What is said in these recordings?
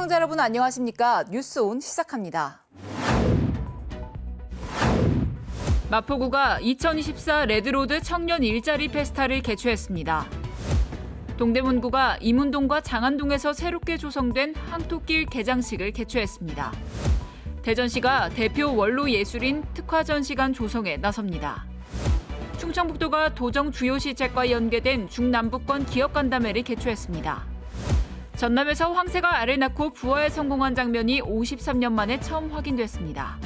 시청자 여러분 안녕하십니까? 뉴스온 시작합니다. 마포구가 2024 레드로드 청년 일자리 페스타를 개최했습니다. 동대문구가 이문동과 장안동에서 새롭게 조성된 황토길 개장식을 개최했습니다. 대전시가 대표 원로 예술인 특화전시관 조성에 나섭니다. 충청북도가 도정 주요시책과 연계된 중남부권 기업간담회를 개최했습니다. 전남에서 황새가 알을 낳고 부화에 성공한 장면이 53년 만에 처음 확인됐습니다.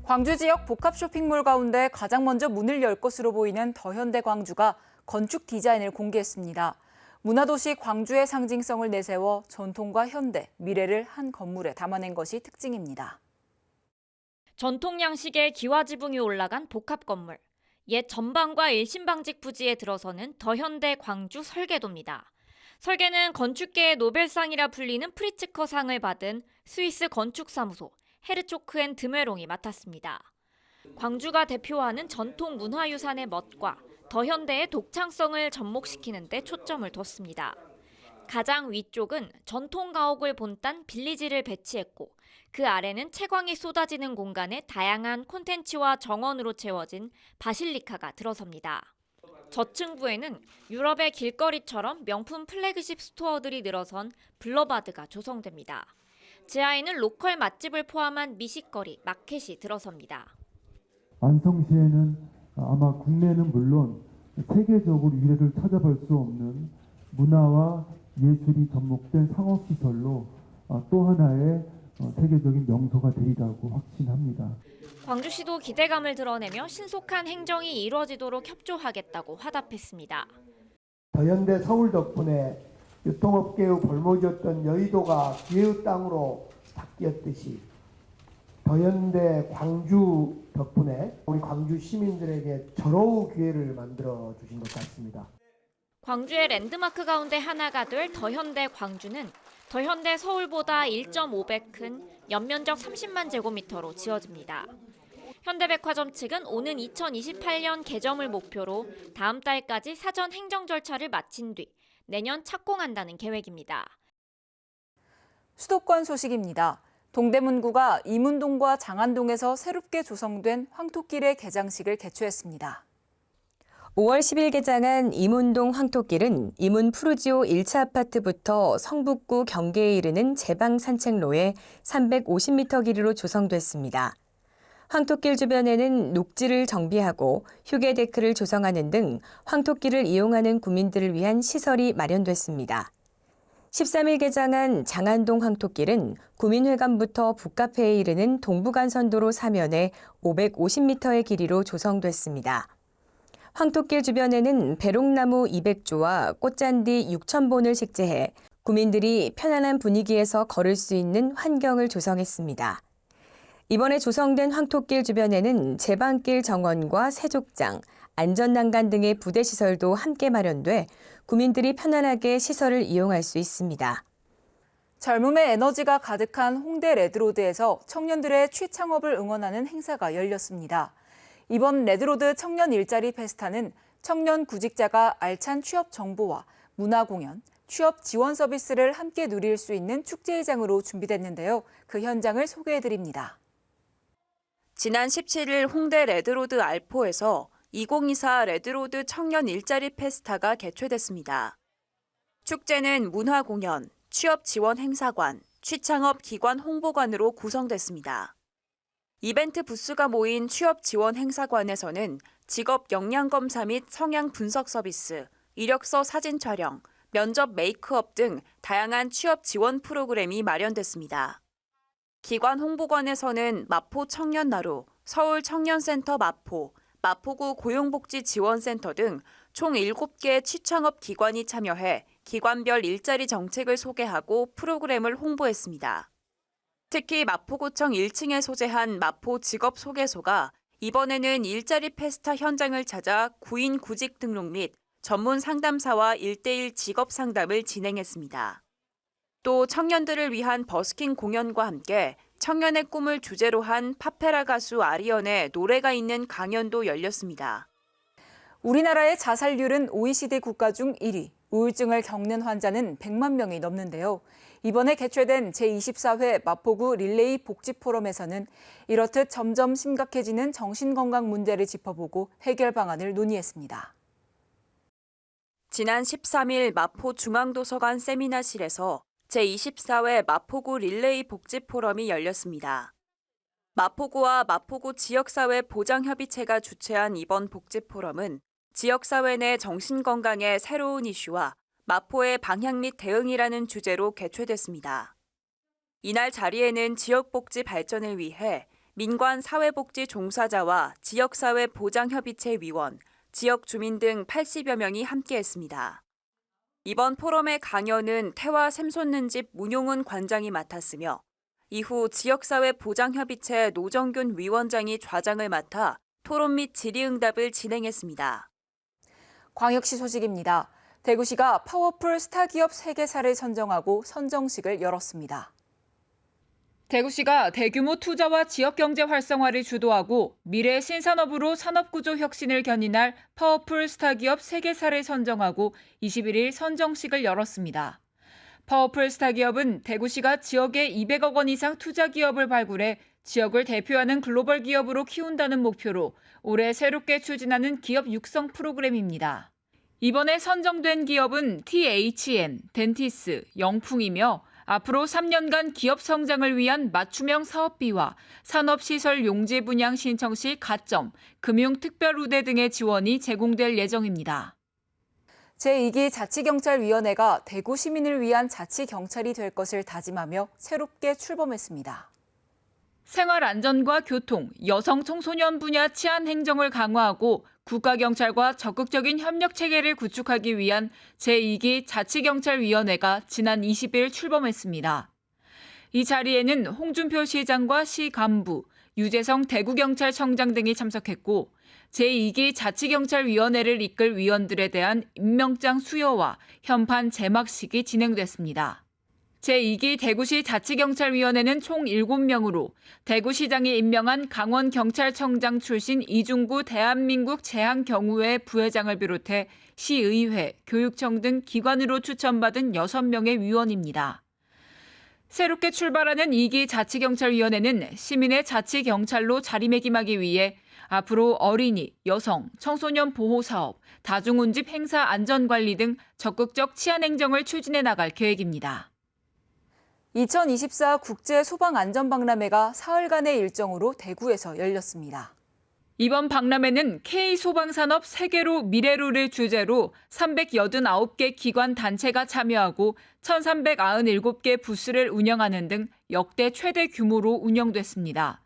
광주 지역 복합 쇼핑몰 가운데 가장 먼저 문을 열 것으로 보이는 더현대 광주가 건축 디자인을 공개했습니다. 문화도시 광주의 상징성을 내세워 전통과 현대, 미래를 한 건물에 담아낸 것이 특징입니다. 전통 양식의 기와 지붕이 올라간 복합 건물. 옛 전방과 일신방직 부지에 들어서는 더현대 광주 설계도입니다. 설계는 건축계의 노벨상이라 불리는 프리츠커상을 받은 스위스 건축사무소 헤르초크&드메롱이 맡았습니다. 광주가 대표하는 전통 문화유산의 멋과 더현대의 독창성을 접목시키는 데 초점을 뒀습니다. 가장 위쪽은 전통 가옥을 본딴 빌리지를 배치했고 그 아래는 채광이 쏟아지는 공간에 다양한 콘텐츠와 정원으로 채워진 바실리카가 들어섭니다. 저층부에는 유럽의 길거리처럼 명품 플래그십 스토어들이 늘어선 블러바드가 조성됩니다. 지하에는 로컬 맛집을 포함한 미식거리, 마켓이 들어섭니다. 안성시에는 아마 국내는 물론 세계적으로 유례를 찾아볼 수 없는 문화와 예술이 접목된 상업시설로 또 하나의 세계적인 명소가 되리라고 확신합니다. 광주시도 기대감을 드러내며 신속한 행정이 이루어지도록 협조하겠다고 화답했습니다. 더현대 서울 덕분에 유통업계의 골목이었던 여의도가 기회의 땅으로 바뀌었듯이 더현대 광주 덕분에 우리 광주 시민들에게 절호의 기회를 만들어 주신 것 같습니다. 광주의 랜드마크 가운데 하나가 될 더현대 광주는 더현대 서울보다 1.5배 큰 연면적 30만 제곱미터로 지어집니다. 현대백화점 측은 오는 2028년 개점을 목표로 다음 달까지 사전 행정 절차를 마친 뒤 내년 착공한다는 계획입니다. 수도권 소식입니다. 동대문구가 이문동과 장안동에서 새롭게 조성된 황토길의 개장식을 개최했습니다. 5월 10일 개장한 이문동 황토길은 이문 푸르지오 1차 아파트부터 성북구 경계에 이르는 제방 산책로에 350m 길이로 조성됐습니다. 황토길 주변에는 녹지를 정비하고 휴게 데크를 조성하는 등 황토길을 이용하는 구민들을 위한 시설이 마련됐습니다. 13일 개장한 장안동 황토길은 구민회관부터 북카페에 이르는 동부간선도로 사면에 550m의 길이로 조성됐습니다. 황토길 주변에는 배롱나무 200조와 꽃잔디 6,000본을 식재해 구민들이 편안한 분위기에서 걸을 수 있는 환경을 조성했습니다. 이번에 조성된 황토길 주변에는 제방길 정원과 세족장, 안전난간 등의 부대시설도 함께 마련돼 구민들이 편안하게 시설을 이용할 수 있습니다. 젊음의 에너지가 가득한 홍대 레드로드에서 청년들의 취창업을 응원하는 행사가 열렸습니다. 이번 레드로드 청년 일자리 페스타는 청년 구직자가 알찬 취업 정보와 문화공연, 취업 지원 서비스를 함께 누릴 수 있는 축제의장으로 준비됐는데요. 그 현장을 소개해드립니다. 지난 17일 홍대 레드로드 알포에서 2024 레드로드 청년 일자리 페스타가 개최됐습니다. 축제는 문화공연, 취업 지원 행사관, 취창업 기관 홍보관으로 구성됐습니다. 이벤트 부스가 모인 취업 지원 행사관에서는 직업 역량 검사 및 성향 분석 서비스, 이력서 사진 촬영, 면접 메이크업 등 다양한 취업 지원 프로그램이 마련됐습니다. 기관 홍보관에서는 마포 청년나루, 서울 청년센터 마포, 마포구 고용복지지원센터 등 총 7개 취창업 기관이 참여해 기관별 일자리 정책을 소개하고 프로그램을 홍보했습니다. 특히 마포구청 1층에 소재한 마포 직업소개소가 이번에는 일자리 페스타 현장을 찾아 구인 구직 등록 및 전문 상담사와 1:1 직업 상담을 진행했습니다. 또 청년들을 위한 버스킹 공연과 함께 청년의 꿈을 주제로 한 파페라 가수 아리언의 노래가 있는 강연도 열렸습니다. 우리나라의 자살률은 OECD 국가 중 1위, 우울증을 겪는 환자는 100만 명이 넘는데요. 이번에 개최된 제24회 마포구 릴레이 복지 포럼에서는 이렇듯 점점 심각해지는 정신건강 문제를 짚어보고 해결 방안을 논의했습니다. 지난 13일 마포중앙도서관 세미나실에서 제24회 마포구 릴레이 복지 포럼이 열렸습니다. 마포구와 마포구 지역사회 보장협의체가 주최한 이번 복지 포럼은 지역사회 내 정신건강의 새로운 이슈와 마포의 방향 및 대응이라는 주제로 개최됐습니다. 이날 자리에는 지역복지 발전을 위해 민관 사회복지 종사자와 지역사회 보장협의체 위원, 지역 주민 등 80여 명이 함께했습니다. 이번 포럼의 강연은 태화 샘솟는 집 문용은 관장이 맡았으며 이후 지역사회 보장협의체 노정균 위원장이 좌장을 맡아 토론 및 질의응답을 진행했습니다. 광역시 소식입니다. 대구시가 파워풀 스타기업 세계사를 선정하고 선정식을 열었습니다. 대구시가 대규모 투자와 지역경제 활성화를 주도하고 미래 신산업으로 산업구조 혁신을 견인할 파워풀 스타기업 세계사를 선정하고 21일 선정식을 열었습니다. 파워풀 스타기업은 대구시가 지역에 200억 원 이상 투자 기업을 발굴해 지역을 대표하는 글로벌 기업으로 키운다는 목표로 올해 새롭게 추진하는 기업 육성 프로그램입니다. 이번에 선정된 기업은 THN, 덴티스, 영풍이며 앞으로 3년간 기업 성장을 위한 맞춤형 사업비와 산업시설 용지 분양 신청 시 가점, 금융특별우대 등의 지원이 제공될 예정입니다. 제2기 자치경찰위원회가 대구 시민을 위한 자치경찰이 될 것을 다짐하며 새롭게 출범했습니다. 생활안전과 교통, 여성 청소년 분야 치안 행정을 강화하고 국가경찰과 적극적인 협력체계를 구축하기 위한 제2기 자치경찰위원회가 지난 20일 출범했습니다. 이 자리에는 홍준표 시장과 시 간부, 유재성 대구경찰청장 등이 참석했고 제2기 자치경찰위원회를 이끌 위원들에 대한 임명장 수여와 현판 제막식이 진행됐습니다. 제2기 대구시 자치경찰위원회는 총 7명으로 대구시장이 임명한 강원경찰청장 출신 이중구 대한민국 재향경우회 부회장을 비롯해 시의회, 교육청 등 기관으로 추천받은 6명의 위원입니다. 새롭게 출발하는 2기 자치경찰위원회는 시민의 자치경찰로 자리매김하기 위해 앞으로 어린이, 여성, 청소년 보호사업, 다중운집 행사 안전관리 등 적극적 치안행정을 추진해 나갈 계획입니다. 2024 국제소방안전박람회가 사흘간의 일정으로 대구에서 열렸습니다. 이번 박람회는 K소방산업 세계로 미래로를 주제로 389개 기관 단체가 참여하고 1,397개 부스를 운영하는 등 역대 최대 규모로 운영됐습니다.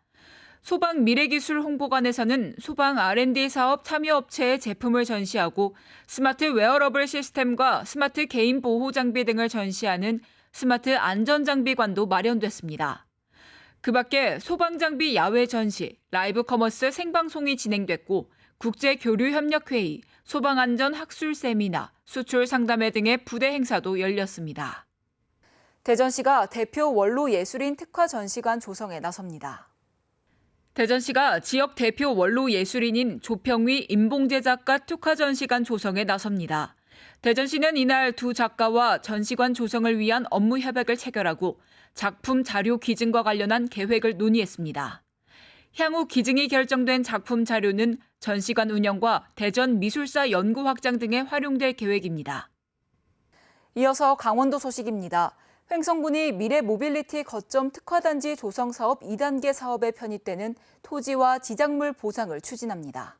소방 미래기술 홍보관에서는 소방 R&D 사업 참여업체의 제품을 전시하고 스마트 웨어러블 시스템과 스마트 개인 보호 장비 등을 전시하는 스마트 안전장비관도 마련됐습니다. 그 밖에 소방장비 야외 전시, 라이브 커머스 생방송이 진행됐고 국제교류협력회의, 소방안전 학술 세미나, 수출 상담회 등의 부대 행사도 열렸습니다. 대전시가 대표 원로 예술인 특화 전시관 조성에 나섭니다. 대전시가 지역 대표 원로 예술인인 조평위 임봉재 작가 특화 전시관 조성에 나섭니다. 대전시는 이날 두 작가와 전시관 조성을 위한 업무 협약을 체결하고 작품 자료 기증과 관련한 계획을 논의했습니다. 향후 기증이 결정된 작품 자료는 전시관 운영과 대전 미술사 연구 확장 등에 활용될 계획입니다. 이어서 강원도 소식입니다. 횡성군이 미래 모빌리티 거점 특화단지 조성 사업 2단계 사업에 편입되는 토지와 지작물 보상을 추진합니다.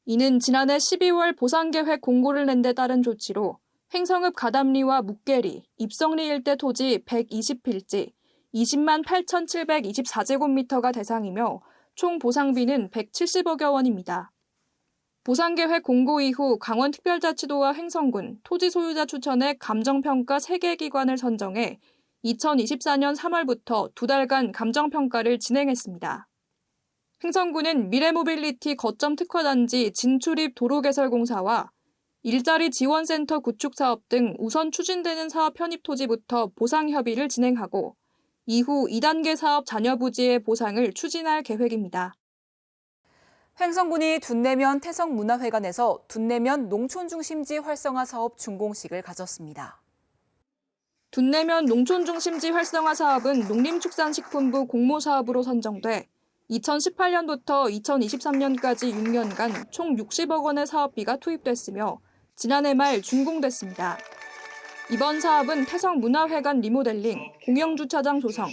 이는 지난해 12월 보상계획 공고를 낸 데 따른 조치로 횡성읍 가담리와 묵계리, 입성리 일대 토지 120필지, 20만 8,724제곱미터가 대상이며 총 보상비는 170억여 원입니다. 보상계획 공고 이후 강원특별자치도와 횡성군, 토지 소유자 추천에 감정평가 3개 기관을 선정해 2024년 3월부터 2달간 감정평가를 진행했습니다. 횡성군은 미래모빌리티 거점 특화단지 진출입 도로개설공사와 일자리 지원센터 구축 사업 등 우선 추진되는 사업 편입 토지부터 보상 협의를 진행하고 이후 2단계 사업 잔여 부지의 보상을 추진할 계획입니다. 횡성군이 둔내면 태성문화회관에서 둔내면 농촌중심지 활성화 사업 준공식을 가졌습니다. 둔내면 농촌중심지 활성화 사업은 농림축산식품부 공모사업으로 선정돼 2018년부터 2023년까지 6년간 총 60억 원의 사업비가 투입됐으며 지난해 말 준공됐습니다. 이번 사업은 태성문화회관 리모델링, 공영주차장 조성,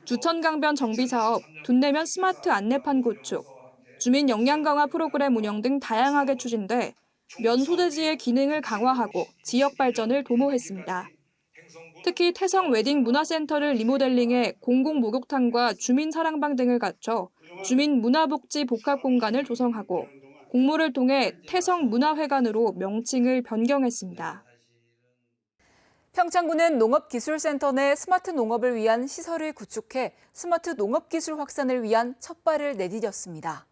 주천강변 정비사업, 둔내면 스마트 안내판 구축, 주민 역량 강화 프로그램 운영 등 다양하게 추진돼 면 소재지의 기능을 강화하고 지역 발전을 도모했습니다. 특히 태성 웨딩 문화센터를 리모델링해 공공 목욕탕과 주민 사랑방 등을 갖춰 주민 문화복지 복합 공간을 조성하고 공모를 통해 태성 문화회관으로 명칭을 변경했습니다. 평창군은 농업기술센터 내 스마트 농업을 위한 시설을 구축해 스마트 농업기술 확산을 위한 첫 발을 내디뎠습니다.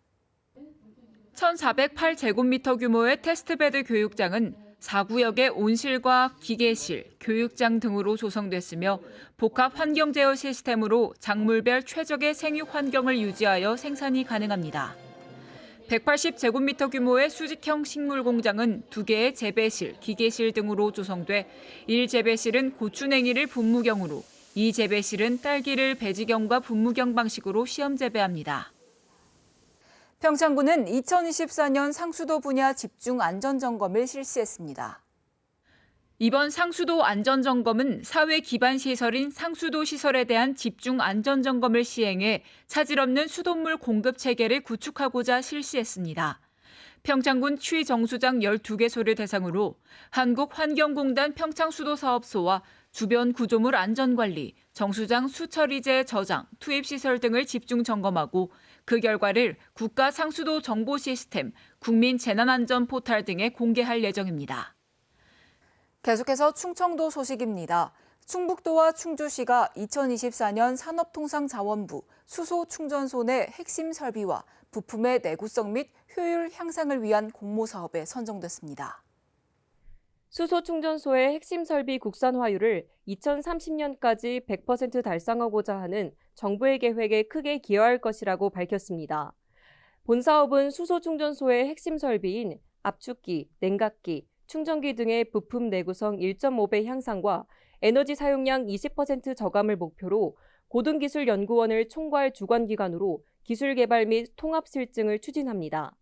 1,408제곱미터 규모의 테스트베드 교육장은 4구역의 온실과 기계실, 교육장 등으로 조성됐으며 복합 환경 제어 시스템으로 작물별 최적의 생육 환경을 유지하여 생산이 가능합니다. 180제곱미터 규모의 수직형 식물 공장은 2개의 재배실, 기계실 등으로 조성돼 1재배실은 고추냉이를 분무경으로, 2재배실은 딸기를 배지경과 분무경 방식으로 시험 재배합니다. 평창군은 2024년 상수도 분야 집중 안전점검을 실시했습니다. 이번 상수도 안전점검은 사회 기반 시설인 상수도 시설에 대한 집중 안전점검을 시행해 차질 없는 수돗물 공급 체계를 구축하고자 실시했습니다. 평창군 취정수장 12개소를 대상으로 한국환경공단 평창수도사업소와 주변 구조물 안전관리, 정수장 수처리제 저장, 투입시설 등을 집중 점검하고 그 결과를 국가상수도 정보시스템, 국민재난안전포탈 등에 공개할 예정입니다. 계속해서 충청도 소식입니다. 충북도와 충주시가 2024년 산업통상자원부 수소충전소 내 핵심 설비와 부품의 내구성 및 효율 향상을 위한 공모사업에 선정됐습니다. 수소충전소의 핵심 설비 국산화율을 2030년까지 100% 달성하고자 하는 정부의 계획에 크게 기여할 것이라고 밝혔습니다. 본 사업은 수소충전소의 핵심 설비인 압축기, 냉각기, 충전기 등의 부품 내구성 1.5배 향상과 에너지 사용량 20% 저감을 목표로 고등기술연구원을 총괄 주관기관으로 기술 개발 및 통합 실증을 추진합니다.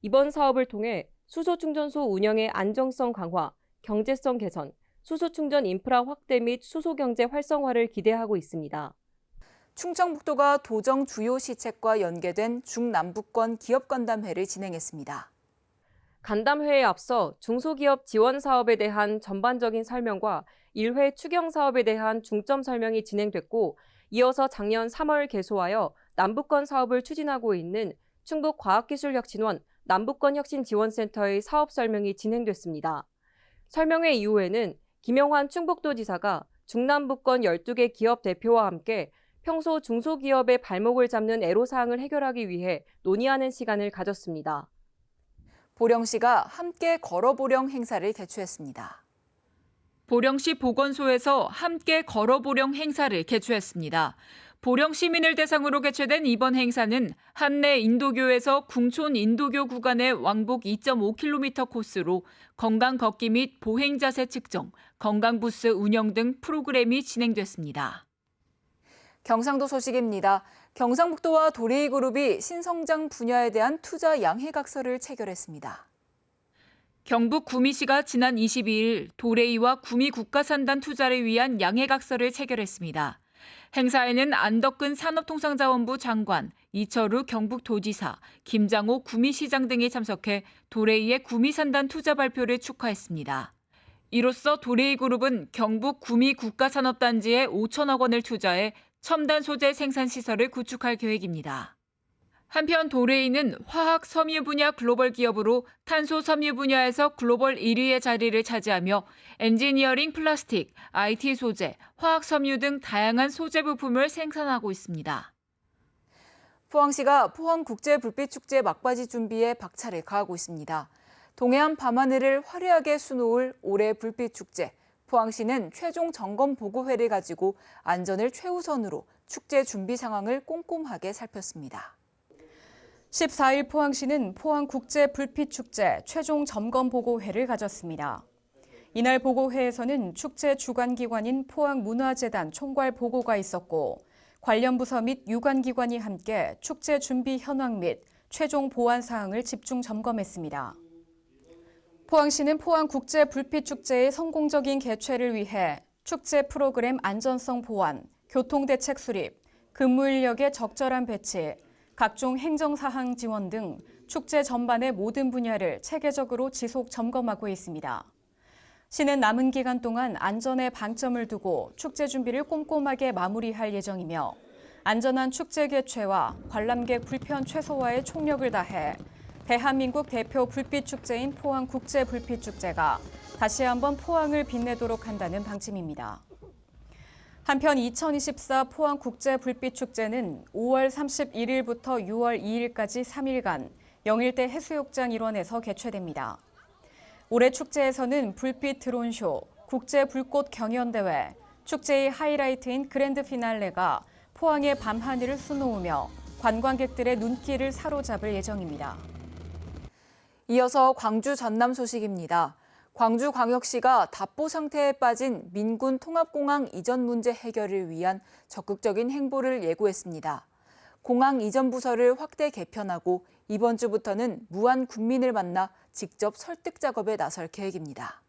이번 사업을 통해 수소충전소 운영의 안정성 강화, 경제성 개선, 수소충전 인프라 확대 및 수소경제 활성화를 기대하고 있습니다. 충청북도가 도정 주요 시책과 연계된 중남부권 기업간담회를 진행했습니다. 간담회에 앞서 중소기업 지원 사업에 대한 전반적인 설명과 1회 추경 사업에 대한 중점 설명이 진행됐고 이어서 작년 3월 개소하여 남부권 사업을 추진하고 있는 충북과학기술혁신원 남부권혁신지원센터의 사업 설명이 진행됐습니다. 설명회 이후에는 김영환 충북도지사가 중남부권 12개 기업 대표와 함께 평소 중소기업의 발목을 잡는 애로사항을 해결하기 위해 논의하는 시간을 가졌습니다. 보령시가 함께 걸어보령 행사를 개최했습니다. 보령시 보건소에서 함께 걸어보령 행사를 개최했습니다. 보령 시민을 대상으로 개최된 이번 행사는 한내 인도교에서 궁촌 인도교 구간의 왕복 2.5km 코스로 건강 걷기 및 보행 자세 측정, 건강부스 운영 등 프로그램이 진행됐습니다. 경상도 소식입니다. 경상북도와 도레이그룹이 신성장 분야에 대한 투자 양해각서를 체결했습니다. 경북 구미시가 지난 22일 도레이와 구미 국가산단 투자를 위한 양해각서를 체결했습니다. 행사에는 안덕근 산업통상자원부 장관, 이철우 경북도지사, 김장호 구미시장 등이 참석해 도레이의 구미산단 투자 발표를 축하했습니다. 이로써 도레이그룹은 경북 구미 국가산업단지에 5천억 원을 투자해 첨단 소재 생산시설을 구축할 계획입니다. 한편 도레이는 화학 섬유 분야 글로벌 기업으로 탄소 섬유 분야에서 글로벌 1위의 자리를 차지하며 엔지니어링 플라스틱, IT 소재, 화학 섬유 등 다양한 소재 부품을 생산하고 있습니다. 포항시가 포항국제불빛축제 막바지 준비에 박차를 가하고 있습니다. 동해안 밤하늘을 화려하게 수놓을 올해 불빛축제. 포항시는 최종 점검 보고회를 가지고 안전을 최우선으로 축제 준비 상황을 꼼꼼하게 살폈습니다. 14일 포항시는 포항국제불빛축제 최종 점검보고회를 가졌습니다. 이날 보고회에서는 축제 주관기관인 포항문화재단 총괄 보고가 있었고 관련 부서 및 유관기관이 함께 축제 준비 현황 및 최종 보완 사항을 집중 점검했습니다. 포항시는 포항국제불빛축제의 성공적인 개최를 위해 축제 프로그램 안전성 보완, 교통대책 수립, 근무 인력의 적절한 배치, 각종 행정사항 지원 등 축제 전반의 모든 분야를 체계적으로 지속 점검하고 있습니다. 시는 남은 기간 동안 안전에 방점을 두고 축제 준비를 꼼꼼하게 마무리할 예정이며 안전한 축제 개최와 관람객 불편 최소화에 총력을 다해 대한민국 대표 불빛축제인 포항국제불빛축제가 다시 한번 포항을 빛내도록 한다는 방침입니다. 한편 2024 포항국제불빛축제는 5월 31일부터 6월 2일까지 3일간 영일대 해수욕장 일원에서 개최됩니다. 올해 축제에서는 불빛 드론쇼, 국제불꽃 경연대회, 축제의 하이라이트인 그랜드 피날레가 포항의 밤하늘을 수놓으며 관광객들의 눈길을 사로잡을 예정입니다. 이어서 광주 전남 소식입니다. 광주광역시가 답보 상태에 빠진 민군 통합공항 이전 문제 해결을 위한 적극적인 행보를 예고했습니다. 공항 이전 부서를 확대 개편하고 이번 주부터는 무안 군민을 만나 직접 설득 작업에 나설 계획입니다.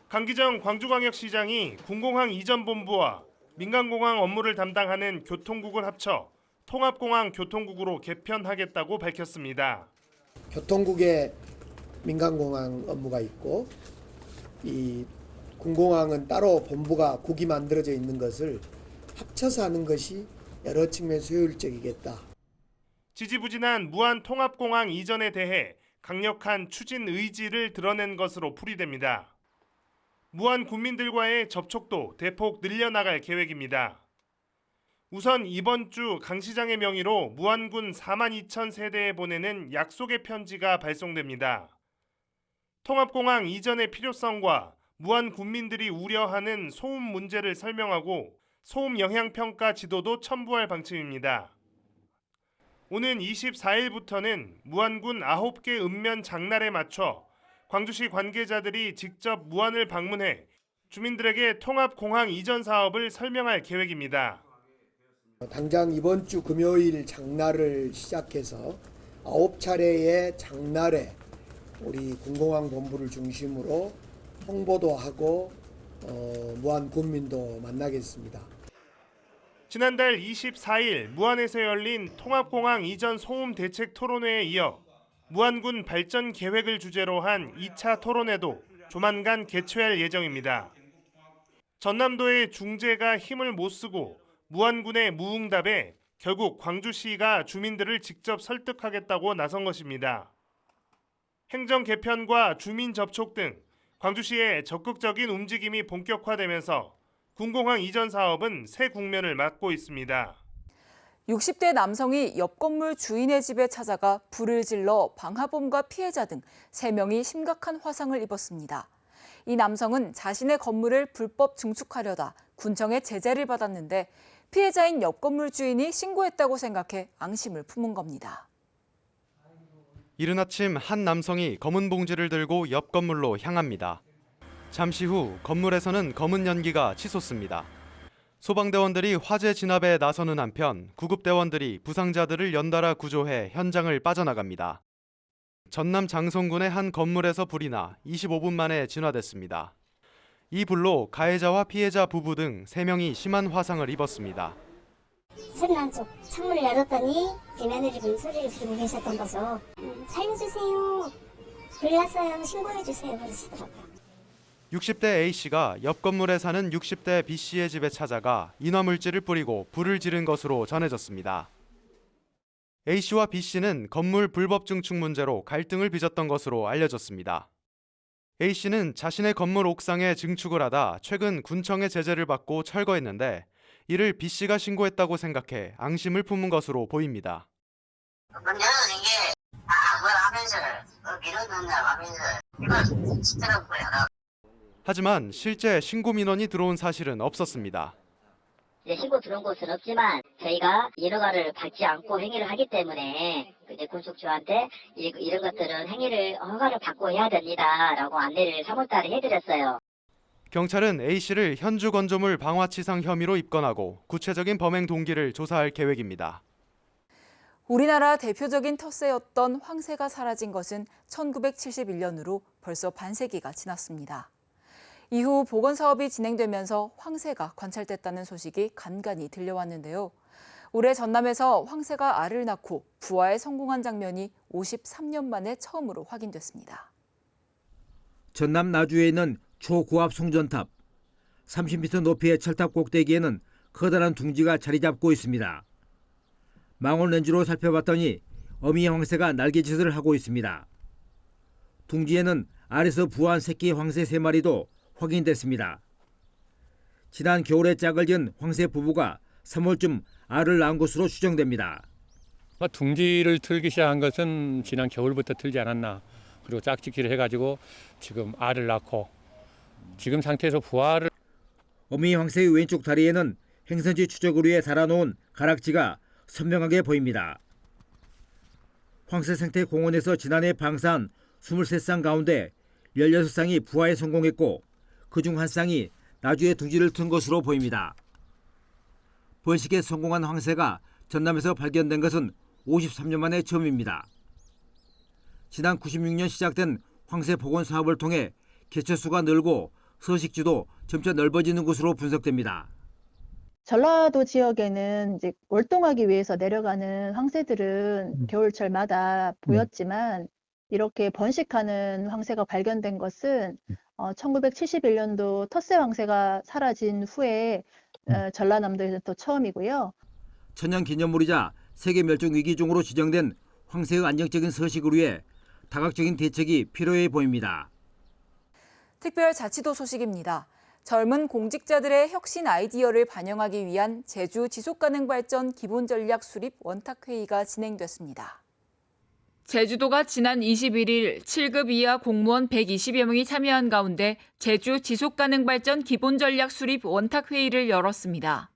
강기정 광주광역시장이 군공항 이전 본부와 민간공항 업무를 담당하는 교통국을 합쳐 통합공항 교통국으로 개편하겠다고 밝혔습니다. 교통국에 민간공항 업무가 있고 이 군공항은 따로 본부가 국이 만들어져 있는 것을 합쳐서 하는 것이 여러 측면에서 효율적이겠다. 지지부진한 무안 통합공항 이전에 대해 강력한 추진 의지를 드러낸 것으로 풀이됩니다. 무안 군민들과의 접촉도 대폭 늘려나갈 계획입니다. 우선 이번 주 강 시장의 명의로 무안군 42,000세대에 보내는 약속의 편지가 발송됩니다. 통합공항 이전의 필요성과 무안 군민들이 우려하는 소음 문제를 설명하고 소음 영향평가 지도도 첨부할 방침입니다. 오는 24일부터는 무안군 9개 읍면 장날에 맞춰 광주시 관계자들이 직접 무안을 방문해 주민들에게 통합공항 이전 사업을 설명할 계획입니다. 당장 이번 주 금요일 장날을 시작해서 9차례의 장날에 우리 군공항 본부를 중심으로 홍보도 하고 무안 군민도 만나겠습니다. 지난달 24일 무안에서 열린 통합공항 이전 소음 대책 토론회에 이어 무안군 발전 계획을 주제로 한 2차 토론회도 조만간 개최할 예정입니다. 전남도의 중재가 힘을 못 쓰고 무안군의 무응답에 결국 광주시가 주민들을 직접 설득하겠다고 나선 것입니다. 행정 개편과 주민 접촉 등 광주시의 적극적인 움직임이 본격화되면서 군공항 이전 사업은 새 국면을 맞고 있습니다. 60대 남성이 옆 건물 주인의 집에 찾아가 불을 질러 방화범과 피해자 등 3명이 심각한 화상을 입었습니다. 이 남성은 자신의 건물을 불법 증축하려다 군청의 제재를 받았는데 피해자인 옆 건물 주인이 신고했다고 생각해 앙심을 품은 겁니다. 이른 아침 한 남성이 검은 봉지를 들고 옆 건물로 향합니다. 잠시 후 건물에서는 검은 연기가 치솟습니다. 소방대원들이 화재 진압에 나서는 한편 구급대원들이 부상자들을 연달아 구조해 현장을 빠져나갑니다. 전남 장성군의 한 건물에서 불이 나 25분 만에 진화됐습니다. 이 불로 가해자와 피해자 부부 등 3명이 심한 화상을 입었습니다. 소리 난 쪽 창문을 열었더니 제 며느리분이 소리를 지르고 계셨던 거죠. 살려주세요. 불났어요. 신고해주세요. 그러시더라고요. 60대 A씨가 옆 건물에 사는 60대 B씨의 집에 찾아가 인화물질을 뿌리고 불을 지른 것으로 전해졌습니다. A씨와 B씨는 건물 불법 증축 문제로 갈등을 빚었던 것으로 알려졌습니다. A씨는 자신의 건물 옥상에 증축을 하다 최근 군청의 제재를 받고 철거했는데 이를 B씨가 신고했다고 생각해 앙심을 품은 것으로 보입니다. 문제는 이게 뭘 하면서 밀어넣는다 하면서 이거 시끄럽고요. 하지만 실제 신고 민원이 들어온 사실은 없었습니다. 이제 신고 들어온 곳은 없지만 저희가 인허가를 받지 않고 행위를 하기 때문에 이제 건축주한테 이런 것들은 허가를 받고 해야 됩니다라고 안내를 3월달에 해드렸어요. 경찰은 A씨를 현주 건조물 방화치상 혐의로 입건하고 구체적인 범행 동기를 조사할 계획입니다. 우리나라 대표적인 텃새였던 황새가 사라진 것은 1971년으로 벌써 반세기가 지났습니다. 이후 복원 사업이 진행되면서 황새가 관찰됐다는 소식이 간간히 들려왔는데요. 올해 전남에서 황새가 알을 낳고 부화에 성공한 장면이 53년 만에 처음으로 확인됐습니다. 전남 나주에 있는 초고압 송전탑. 30m 높이의 철탑 꼭대기에는 커다란 둥지가 자리 잡고 있습니다. 망원 렌즈로 살펴봤더니 어미 황새가 날개짓을 하고 있습니다. 둥지에는 알에서 부화한 새끼 황새 3마리도 확인됐습니다. 지난 겨울에 짝을 지은 황새 부부가 3월쯤 알을 낳은 것으로 추정됩니다. 둥지를 틀기 시작한 것은 지난 겨울부터 틀지 않았나. 그리고 짝짓기를 해가지고 지금 알을 낳고 지금 상태에서 부화를. 어미 황새의 왼쪽 다리에는 행선지 추적을 위해 달아놓은 가락지가 선명하게 보입니다. 황새생태공원에서 지난해 방사한 23쌍 가운데 16쌍이 부화에 성공했고 그중 한 쌍이 나주에 둥지를 튼 것으로 보입니다. 번식에 성공한 황새가 전남에서 발견된 것은 53년 만에 처음입니다. 지난 96년 시작된 황새 복원 사업을 통해 개체수가 늘고 서식지도 점차 넓어지는 것으로 분석됩니다. 전라도 지역에는 이제 월동하기 위해서 내려가는 황새들은 겨울철마다 보였지만 이렇게 번식하는 황새가 발견된 것은 1971년도 텃새 황새가 사라진 후에 전라남도에서 또 처음이고요. 천연기념물이자 세계멸종위기종으로 지정된 황새의 안정적인 서식을 위해 다각적인 대책이 필요해 보입니다. 특별자치도 소식입니다. 젊은 공직자들의 혁신 아이디어를 반영하기 위한 제주 지속가능발전 기본전략 수립 원탁회의가 진행됐습니다. 제주도가 지난 21일 7급 이하 공무원 120여 명이 참여한 가운데 제주 지속가능발전 기본전략 수립 원탁회의를 열었습니다.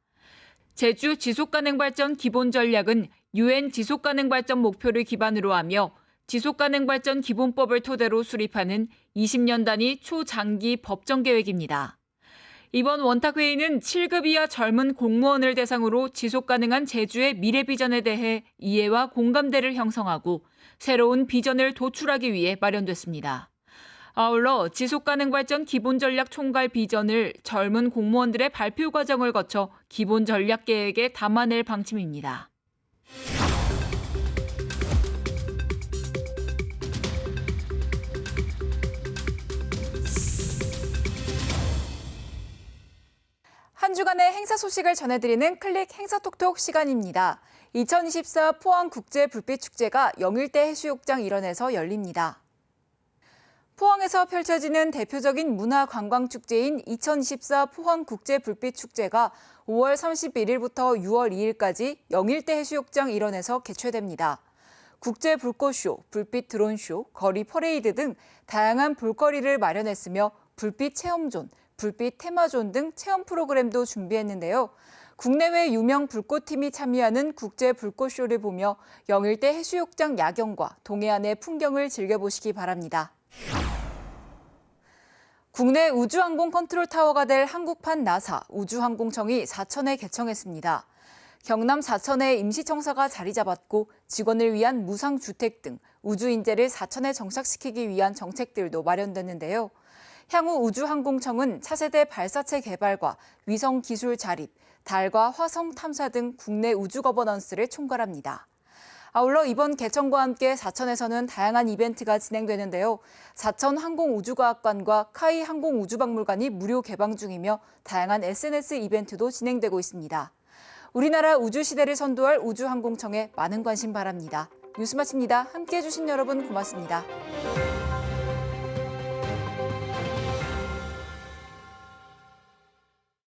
제주 지속가능발전 기본전략은 UN 지속가능발전 목표를 기반으로 하며 지속가능발전 기본법을 토대로 수립하는 20년 단위 초장기 법정 계획입니다. 이번 원탁회의는 7급 이하 젊은 공무원을 대상으로 지속가능한 제주의 미래 비전에 대해 이해와 공감대를 형성하고 새로운 비전을 도출하기 위해 마련됐습니다. 아울러 지속가능발전 기본전략 총괄 비전을 젊은 공무원들의 발표 과정을 거쳐 기본전략계획에 담아낼 방침입니다. 한 주간의 행사 소식을 전해드리는 클릭 행사톡톡 시간입니다. 2024 포항국제불빛축제가 영일대 해수욕장 일원에서 열립니다. 포항에서 펼쳐지는 대표적인 문화관광축제인 2024 포항국제불빛축제가 5월 31일부터 6월 2일까지 영일대 해수욕장 일원에서 개최됩니다. 국제불꽃쇼, 불빛 드론쇼, 거리 퍼레이드 등 다양한 볼거리를 마련했으며 불빛 체험존, 불빛 테마존 등 체험 프로그램도 준비했는데요. 국내외 유명 불꽃팀이 참여하는 국제불꽃쇼를 보며 영일대 해수욕장 야경과 동해안의 풍경을 즐겨보시기 바랍니다. 국내 우주항공 컨트롤 타워가 될 한국판 나사 우주항공청이 사천에 개청했습니다. 경남 사천에 임시청사가 자리 잡았고 직원을 위한 무상주택 등 우주인재를 사천에 정착시키기 위한 정책들도 마련됐는데요. 향후 우주항공청은 차세대 발사체 개발과 위성 기술 자립, 달과 화성 탐사 등 국내 우주 거버넌스를 총괄합니다. 아울러 이번 개청과 함께 사천에서는 다양한 이벤트가 진행되는데요. 사천 항공우주과학관과 카이 항공우주박물관이 무료 개방 중이며 다양한 SNS 이벤트도 진행되고 있습니다. 우리나라 우주시대를 선도할 우주항공청에 많은 관심 바랍니다. 뉴스 마칩니다. 함께해 주신 여러분 고맙습니다.